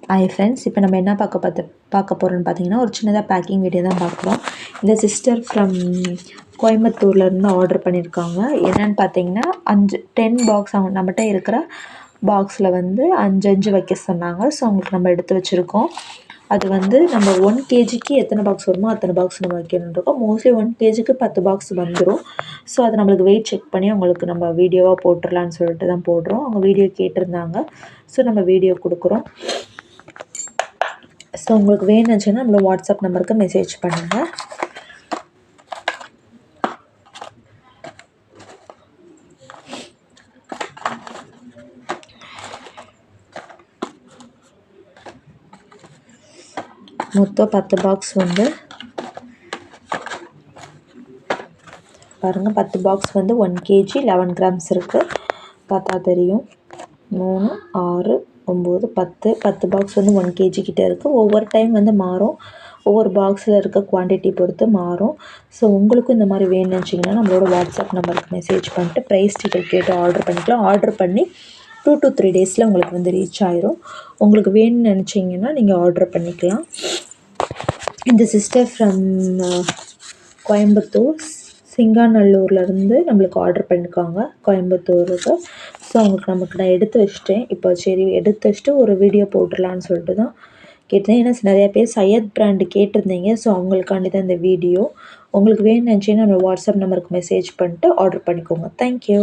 Hi friends, இப்போ நம்ம என்ன பார்க்க போகிறோம்னு பார்த்தீங்கன்னா, ஒரு சின்னதாக பேக்கிங் வீடியோ தான் பார்க்குறோம். இந்த சிஸ்டர் ஃப்ரம் கோயம்புத்தூர்லேருந்து ஆர்டர் பண்ணியிருக்காங்க. என்னென்னு பார்த்தீங்கன்னா 10 பாக்ஸ் அவங்க நம்மகிட்ட இருக்கிற பாக்ஸில் வந்து 5 வைக்க சொன்னாங்க. ஸோ அவங்களுக்கு நம்ம எடுத்து வச்சுருக்கோம். அது வந்து நம்ம 1 கேஜிக்கு எத்தனை பாக்ஸ் வருமோ அத்தனை பாக்ஸ் நம்ம வைக்கணுன்னு இருக்கோம். மோஸ்ட்லி 1 கேஜிக்கு 10 பாக்ஸ் வந்துடும். ஸோ அது நம்மளுக்கு வெயிட் செக் பண்ணி அவங்களுக்கு நம்ம வீடியோவாக போட்டுடலான்னு சொல்லிட்டு தான் போடுறோம். அவங்க வீடியோ கேட்டிருந்தாங்க. ஸோ நம்ம வீடியோ கொடுக்குறோம். ஸோ உங்களுக்கு வேணுச்சுன்னா நம்மளோட வாட்ஸ்அப் நம்பருக்கு மெசேஜ் பண்ணுங்கள். மொத்தம் 10 பாக்ஸ் வந்து பாருங்கள். 10 பாக்ஸ் வந்து 1 கேஜி 11 கிராம்ஸ் இருக்குது. பார்த்தா தெரியும். 3, 6, 9, 10 பாக்ஸ் வந்து 1 கேஜி கிட்டே இருக்குது. ஒவ்வொரு டைம் வந்து மாறும். ஒவ்வொரு பாக்ஸில் இருக்க குவான்டிட்டி பொறுத்து மாறும். ஸோ உங்களுக்கும் இந்த மாதிரி வேணும்னு நினச்சிங்கன்னா நம்மளோட வாட்ஸ்அப் நம்பருக்கு மெசேஜ் பண்ணிட்டு ப்ரைஸ் டீட்டெயில் கேட்டு ஆர்டர் பண்ணிக்கலாம். ஆர்டர் பண்ணி 2 to 3 டேஸில் உங்களுக்கு வந்து ரீச் ஆயிரும். உங்களுக்கு வேணும்னு நினச்சிங்கன்னா நீங்கள் ஆர்டர் பண்ணிக்கலாம். இந்த சிஸ்டர் ஃப்ரம் கோயம்புத்தூர் சிங்காநல்லூர்லேருந்து நம்மளுக்கு ஆர்டர் பண்ணியிருக்காங்க கோயம்புத்தூருக்கு. ஸோ அவங்களுக்கு நான் எடுத்து வச்சிட்டேன். இப்போ சரி எடுத்து வச்சுட்டு ஒரு வீடியோ போட்டுடலான்னு சொல்லிட்டு தான் கேட்டேன். ஏன்னா நிறையா பேர் சையத் பிராண்டு கேட்டிருந்தீங்க. ஸோ அவங்களுக்காண்டி தான் இந்த வீடியோ. உங்களுக்கு வேணும்னு நினச்சிங்கன்னா நம்ம வாட்ஸ்அப் நம்பருக்கு மெசேஜ் பண்ணிட்டு ஆர்டர் பண்ணிக்கோங்க. தேங்க்யூ.